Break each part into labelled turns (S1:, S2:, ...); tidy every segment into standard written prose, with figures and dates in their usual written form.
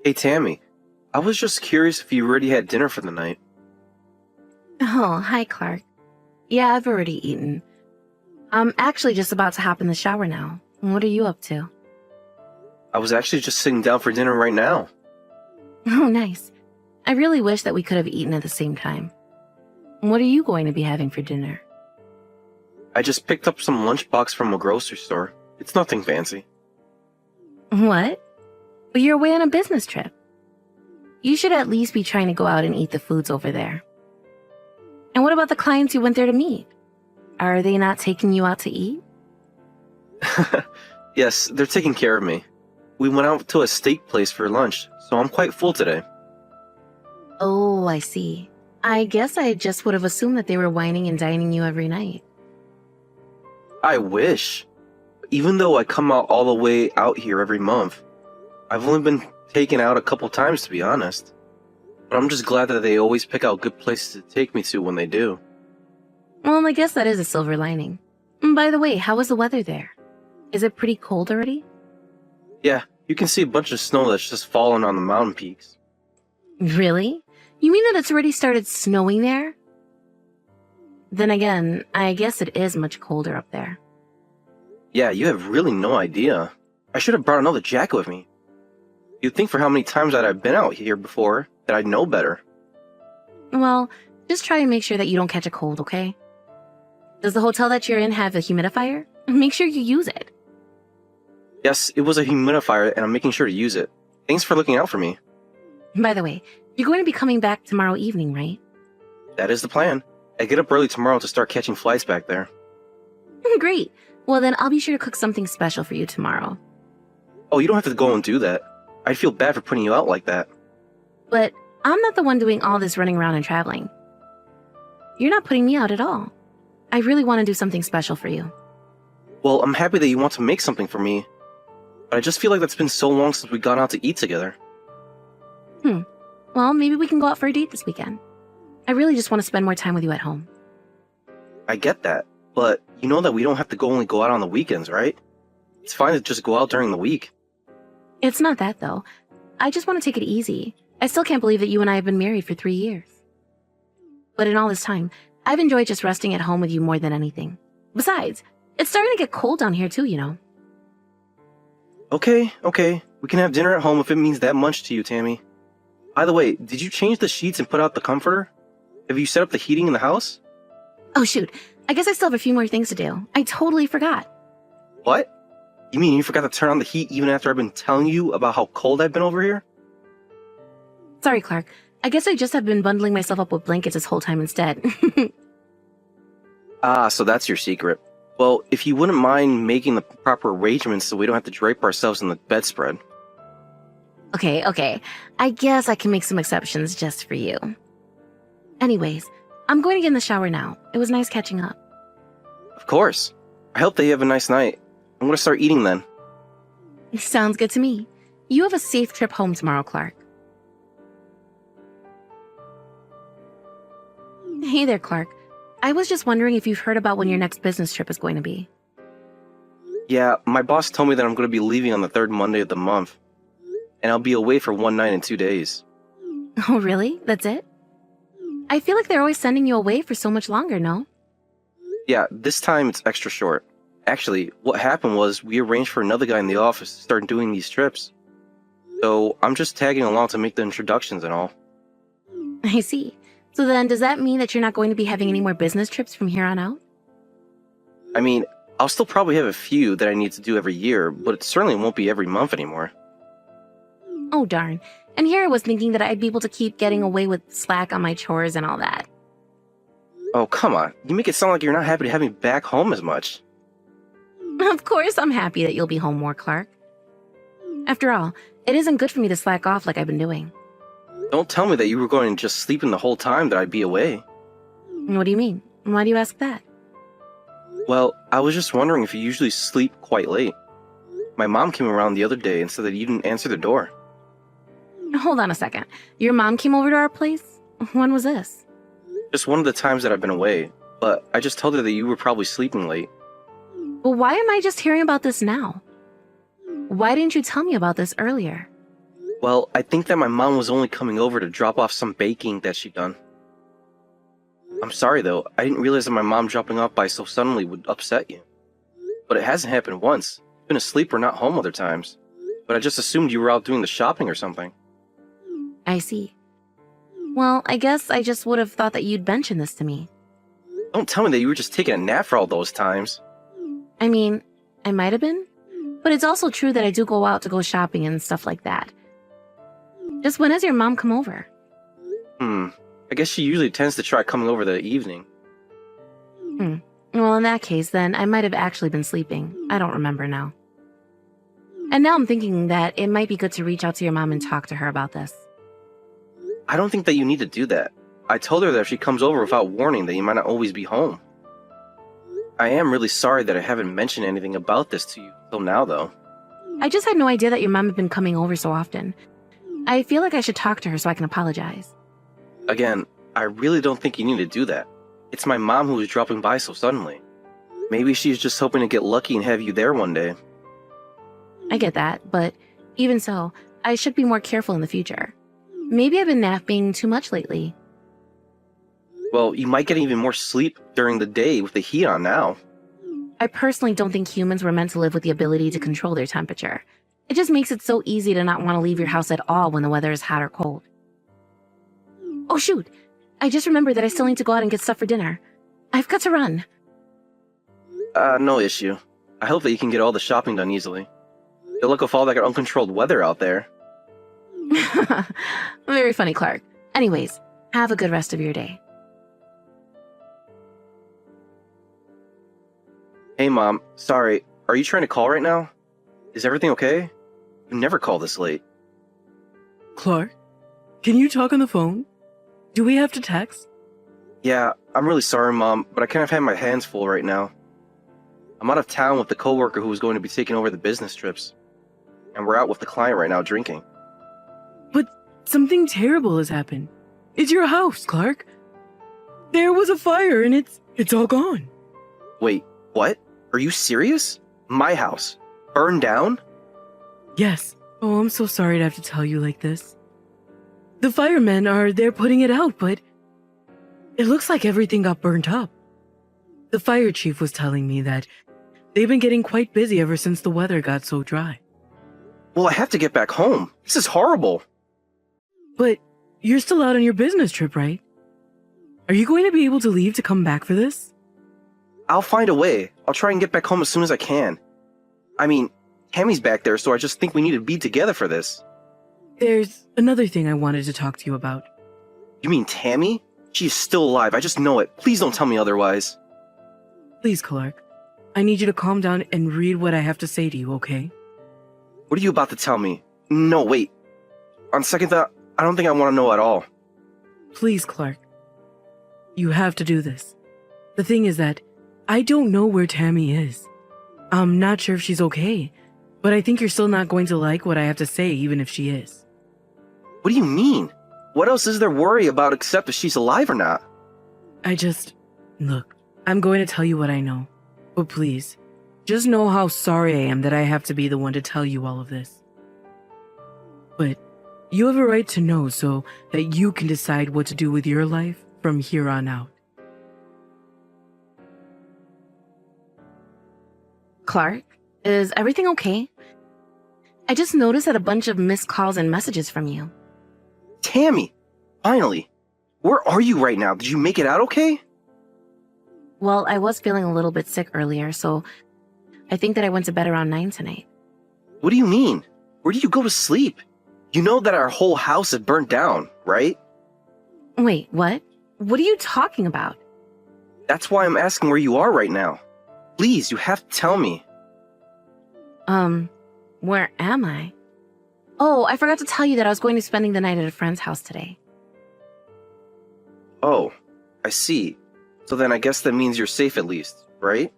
S1: Hey Tammy, I was just curious if you already had dinner for the night.
S2: Oh, hi, Clark. Yeah, I've already eaten. I'm actually just about to hop in the shower now. What are you up to?
S1: I was actually just sitting down for dinner right now.
S2: Oh, nice. I really wish that we could have eaten at the same time. What are you going to be having for dinner?
S1: I just picked up some lunchbox from a grocery store. It's nothing fancy.
S2: What? But you're away on a business trip. You should at least be trying to go out and eat the foods over there. And what about the clients you went there to meet? Are they not taking you out to eat?
S1: Yes, they're taking care of me. We went out to a steak place for lunch, so I'm quite full today.
S2: Oh, I see. I guess I just would have assumed that they were wining and dining you every night.
S1: I wish. Even though I come out all the way out here every month, I've only been taken out a couple times to be honest. But I'm just glad that they always pick out good places to take me to when they do.
S2: Well, I guess that is a silver lining. By the way, how was the weather there? Is it pretty cold already?
S1: Yeah, you can see a bunch of snow that's just fallen on the mountain peaks.
S2: Really? You mean that it's already started snowing there? Then again, I guess it is much colder up there.
S1: Yeah, you have really no idea. I should have brought another jacket with me. You'd think for how many times that I've been out here before that I'd know better.
S2: Well, just try and make sure that you don't catch a cold, okay? Does the hotel that you're in have a humidifier? Make sure you use it.
S1: Yes, it was a humidifier and I'm making sure to use it. Thanks for looking out for me.
S2: By the way, you're going to be coming back tomorrow evening, right?
S1: That is the plan. I get up early tomorrow to start catching flights back there.
S2: Great. Well, then I'll be sure to cook something special for you tomorrow.
S1: Oh, you don't have to go and do that. I'd feel bad for putting you out like that.
S2: But I'm not the one doing all this running around and traveling. You're not putting me out at all. I really want to do something special for you.
S1: Well, I'm happy that you want to make something for me, but I just feel like that's been so long since we got out to eat together.
S2: Well, maybe we can go out for a date this weekend. I really just want to spend more time with you at home.
S1: I get that, but you know that we don't have to only go out on the weekends, right? It's fine to just go out during the week.
S2: It's not that, though. I just want to take it easy. I still can't believe that you and I have been married for 3 years. But in all this time, I've enjoyed just resting at home with you more than anything. Besides, it's starting to get cold down here too, you know.
S1: Okay. We can have dinner at home if it means that much to you, Tammy. By the way, did you change the sheets and put out the comforter? Have you set up the heating in the house?
S2: Oh shoot, I guess I still have a few more things to do. I totally forgot.
S1: What? You mean you forgot to turn on the heat even after I've been telling you about how cold I've been over here?
S2: Sorry, Clark. I guess I just have been bundling myself up with blankets this whole time instead.
S1: Ah, so that's your secret. Well, if you wouldn't mind making the proper arrangements so we don't have to drape ourselves in the bedspread.
S2: Okay. I guess I can make some exceptions just for you. Anyways, I'm going to get in the shower now. It was nice catching up.
S1: Of course. I hope that you have a nice night. I'm gonna start eating then.
S2: Sounds good to me. You have a safe trip home tomorrow, Clark. Hey there, Clark. I was just wondering if you've heard about when your next business trip is going to be.
S1: Yeah, my boss told me that I'm gonna be leaving on the third Monday of the month. And I'll be away for 1 night and 2 days.
S2: Oh, really? That's it? I feel like they're always sending you away for so much longer, no?
S1: Yeah, this time it's extra short. Actually, what happened was we arranged for another guy in the office to start doing these trips. So I'm just tagging along to make the introductions and all.
S2: I see. So then, does that mean that you're not going to be having any more business trips from here on out?
S1: I mean, I'll still probably have a few that I need to do every year, but it certainly won't be every month anymore.
S2: Oh, darn. And here I was thinking that I'd be able to keep getting away with slack on my chores and all that.
S1: Oh, come on. You make it sound like you're not happy to have me back home as much.
S2: Of course I'm happy that you'll be home more, Clark. After all, it isn't good for me to slack off like I've been doing.
S1: Don't tell me that you were going to just sleep in the whole time that I'd be away.
S2: What do you mean? Why do you ask that?
S1: Well, I was just wondering if you usually sleep quite late. My mom came around the other day and said that you didn't answer the door.
S2: Hold on a second. Your mom came over to our place? When was this?
S1: Just one of the times that I've been away, but I just told her that you were probably sleeping late.
S2: Well, why am I just hearing about this now? Why didn't you tell me about this earlier?
S1: Well, I think that my mom was only coming over to drop off some baking that she'd done. I'm sorry though, I didn't realize that my mom dropping off by so suddenly would upset you. But it hasn't happened once. I've been asleep or not home other times. But I just assumed you were out doing the shopping or something.
S2: I see. Well, I guess I just would have thought that you'd mention this to me.
S1: Don't tell me that you were just taking a nap for all those times.
S2: I mean, I might have been, but it's also true that I do go out to go shopping and stuff like that. Just when has your mom come over?
S1: I guess she usually tends to try coming over the evening.
S2: Well, in that case, then I might have actually been sleeping. I don't remember now. And now I'm thinking that it might be good to reach out to your mom and talk to her about this.
S1: I don't think that you need to do that. I told her that if she comes over without warning that you might not always be home. I am really sorry that I haven't mentioned anything about this to you till now, though.
S2: I just had no idea that your mom had been coming over so often. I feel like I should talk to her so I can apologize.
S1: Again, I really don't think you need to do that. It's my mom who was dropping by so suddenly. Maybe she's just hoping to get lucky and have you there one day.
S2: I get that, but even so, I should be more careful in the future. Maybe I've been napping too much lately.
S1: Well, you might get even more sleep during the day with the heat on now.
S2: I personally don't think humans were meant to live with the ability to control their temperature. It just makes it so easy to not want to leave your house at all when the weather is hot or cold. Oh shoot! I just remembered that I still need to go out and get stuff for dinner. I've got to run.
S1: No issue. I hope that you can get all the shopping done easily. Good luck with all that uncontrolled weather out there.
S2: Very funny, Clark. Anyways, have a good rest of your day.
S1: Hey Mom, sorry, are you trying to call right now? Is everything okay? You never call this late.
S3: Clark, can you talk on the phone? Do we have to text?
S1: Yeah, I'm really sorry Mom, but I kind of have my hands full right now. I'm out of town with the coworker who was going to be taking over the business trips. And we're out with the client right now drinking.
S3: But something terrible has happened. It's your house, Clark. There was a fire and it's all gone.
S1: Wait, what? Are you serious? My house? Burned down?
S3: Yes. Oh, I'm so sorry to have to tell you like this. The firemen are there putting it out, but it looks like everything got burnt up. The fire chief was telling me that they've been getting quite busy ever since the weather got so dry.
S1: Well, I have to get back home. This is horrible.
S3: But you're still out on your business trip, right? Are you going to be able to leave to come back for this?
S1: I'll find a way. I'll try and get back home as soon as I can. I mean, Tammy's back there, so I just think we need to be together for this.
S3: There's another thing I wanted to talk to you about.
S1: You mean Tammy? She's still alive, I just know it. Please don't tell me otherwise.
S3: Please, Clark. I need you to calm down and read what I have to say to you, okay?
S1: What are you about to tell me? No, wait. On second thought, I don't think I want to know at all.
S3: Please, Clark. You have to do this. The thing is that I don't know where Tammy is. I'm not sure if she's okay, but I think you're still not going to like what I have to say even if she is.
S1: What do you mean? What else is there worry about except if she's alive or not?
S3: Look, I'm going to tell you what I know, but please, just know how sorry I am that I have to be the one to tell you all of this. But you have a right to know so that you can decide what to do with your life from here on out.
S2: Clark, is everything okay? I just noticed that a bunch of missed calls and messages from you.
S1: Tammy! Finally! Where are you right now? Did you make it out okay?
S2: Well, I was feeling a little bit sick earlier, so I think that I went to bed around 9 tonight.
S1: What do you mean? Where did you go to sleep? You know that our whole house had burnt down, right?
S2: Wait, what? What are you talking about?
S1: That's why I'm asking where you are right now. Please, you have to tell me.
S2: Where am I? Oh, I forgot to tell you that I was going to be spending the night at a friend's house today.
S1: Oh, I see. So then I guess that means you're safe at least, right?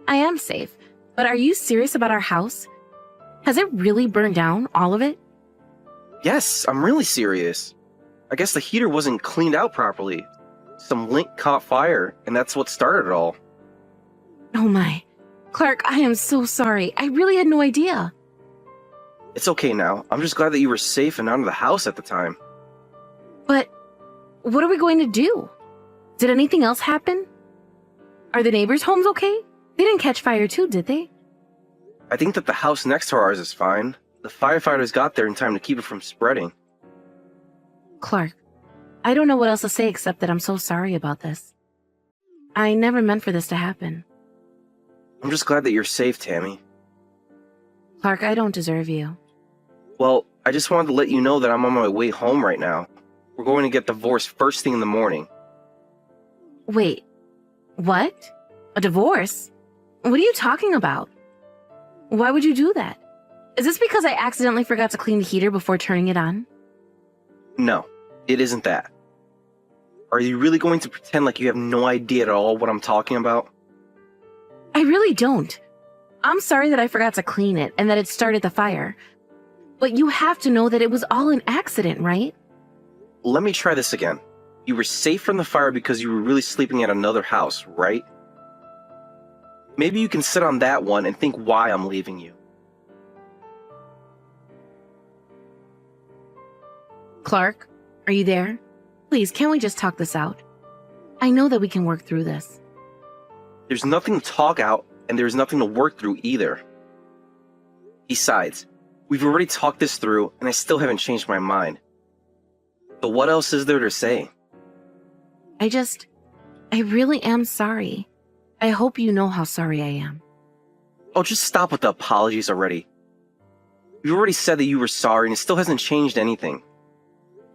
S2: I am safe, but are you serious about our house? Has it really burned down, all of it?
S1: Yes, I'm really serious. I guess the heater wasn't cleaned out properly. Some link caught fire, and that's what started it all.
S2: Oh my. Clark, I am so sorry. I really had no idea.
S1: It's okay now. I'm just glad that you were safe and out of the house at the time.
S2: But what are we going to do? Did anything else happen? Are the neighbors' homes okay? They didn't catch fire too, did they?
S1: I think that the house next to ours is fine. The firefighters got there in time to keep it from spreading.
S2: Clark, I don't know what else to say except that I'm so sorry about this. I never meant for this to happen.
S1: I'm just glad that you're safe, Tammy.
S2: Clark, I don't deserve you.
S1: Well, I just wanted to let you know that I'm on my way home right now. We're going to get divorced first thing in the morning.
S2: Wait, what? A divorce? What are you talking about? Why would you do that? Is this because I accidentally forgot to clean the heater before turning it on?
S1: No, it isn't that. Are you really going to pretend like you have no idea at all what I'm talking about?
S2: I really don't. I'm sorry that I forgot to clean it and that it started the fire. But you have to know that it was all an accident, right?
S1: Let me try this again. You were safe from the fire because you were really sleeping at another house, right? Maybe you can sit on that one and think why I'm leaving you.
S2: Clark, are you there? Please, can't we just talk this out? I know that we can work through this.
S1: There's nothing to talk out, and there's nothing to work through either. Besides, we've already talked this through, and I still haven't changed my mind. So what else is there to say?
S2: I really am sorry. I hope you know how sorry I am.
S1: Oh, just stop with the apologies already. You already said that you were sorry, and it still hasn't changed anything.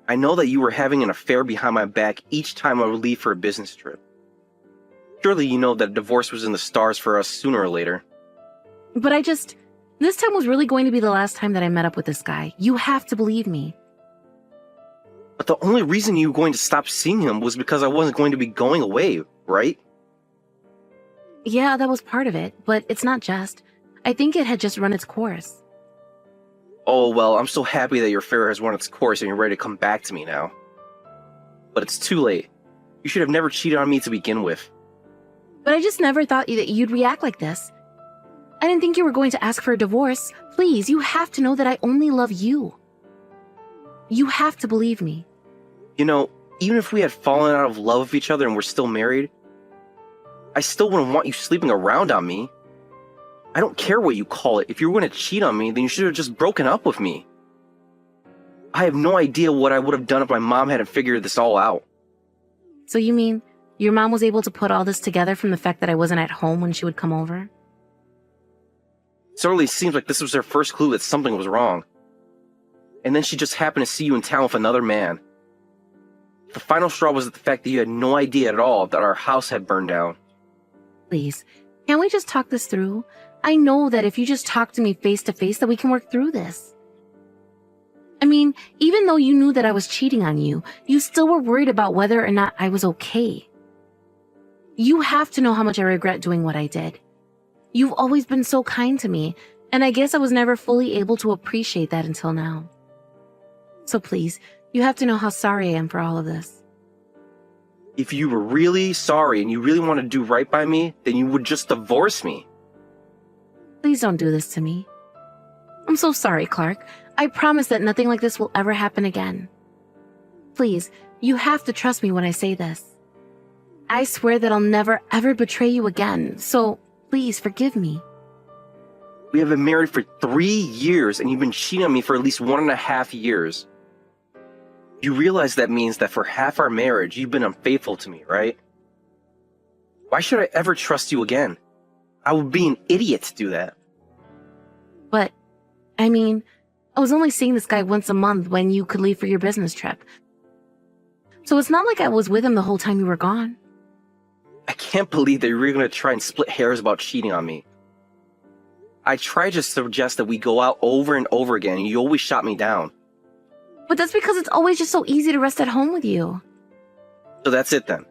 S1: I know that you were having an affair behind my back each time I would leave for a business trip. Surely you know that a divorce was in the stars for us sooner or later.
S2: But this time was really going to be the last time that I met up with this guy. You have to believe me.
S1: But the only reason you were going to stop seeing him was because I wasn't going to be going away, right?
S2: Yeah, that was part of it, but it's not just. I think it had just run its course.
S1: Oh, well, I'm so happy that your affair has run its course and you're ready to come back to me now. But it's too late. You should have never cheated on me to begin with.
S2: But I just never thought that you'd react like this. I didn't think you were going to ask for a divorce. Please, you have to know that I only love you. You have to believe me.
S1: You know, even if we had fallen out of love with each other and we're still married, I still wouldn't want you sleeping around on me. I don't care what you call it. If you were going to cheat on me, then you should have just broken up with me. I have no idea what I would have done if my mom hadn't figured this all out.
S2: So you mean your mom was able to put all this together from the fact that I wasn't at home when she would come over?
S1: It certainly seems like this was her first clue that something was wrong. And then she just happened to see you in town with another man. The final straw was the fact that you had no idea at all that our house had burned down.
S2: Please, can't we just talk this through? I know that if you just talk to me face to face that we can work through this. I mean, even though you knew that I was cheating on you, you still were worried about whether or not I was okay. You have to know how much I regret doing what I did. You've always been so kind to me, and I guess I was never fully able to appreciate that until now. So please, you have to know how sorry I am for all of this.
S1: If you were really sorry and you really wanted to do right by me, then you would just divorce me.
S2: Please don't do this to me. I'm so sorry, Clark. I promise that nothing like this will ever happen again. Please, you have to trust me when I say this. I swear that I'll never ever betray you again, so please forgive me.
S1: We have been married for 3 years and you've been cheating on me for at least 1.5 years. You realize that means that for half our marriage, you've been unfaithful to me, right? Why should I ever trust you again? I would be an idiot to do that.
S2: But, I mean, I was only seeing this guy once a month when you could leave for your business trip. So it's not like I was with him the whole time you were gone.
S1: I can't believe that you're really going to try and split hairs about cheating on me. I tried to suggest that we go out over and over again, and you always shot me down.
S2: But that's because it's always just so easy to rest at home with you.
S1: So that's it then.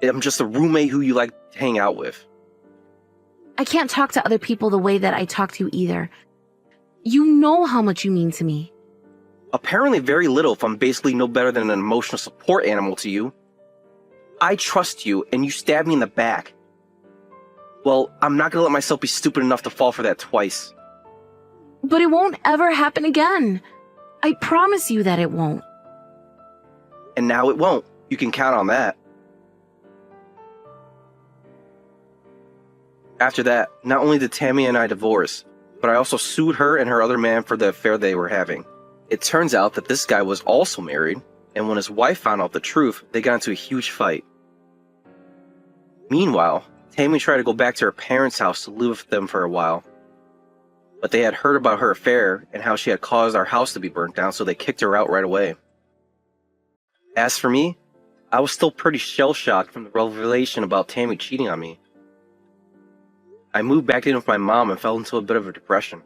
S1: I'm just a roommate who you like to hang out with.
S2: I can't talk to other people the way that I talk to you either. You know how much you mean to me.
S1: Apparently very little if I'm basically no better than an emotional support animal to you. I trust you, and you stabbed me in the back. Well, I'm not gonna let myself be stupid enough to fall for that twice.
S2: But it won't ever happen again. I promise you that it won't.
S1: And now it won't. You can count on that. After that, not only did Tammy and I divorce, but I also sued her and her other man for the affair they were having. It turns out that this guy was also married, and when his wife found out the truth, they got into a huge fight. Meanwhile, Tammy tried to go back to her parents' house to live with them for a while. But they had heard about her affair and how she had caused our house to be burnt down, so they kicked her out right away. As for me, I was still pretty shell-shocked from the revelation about Tammy cheating on me. I moved back in with my mom and fell into a bit of a depression.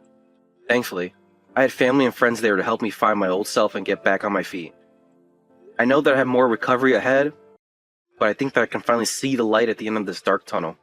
S1: Thankfully, I had family and friends there to help me find my old self and get back on my feet. I know that I have more recovery ahead, but I think that I can finally see the light at the end of this dark tunnel.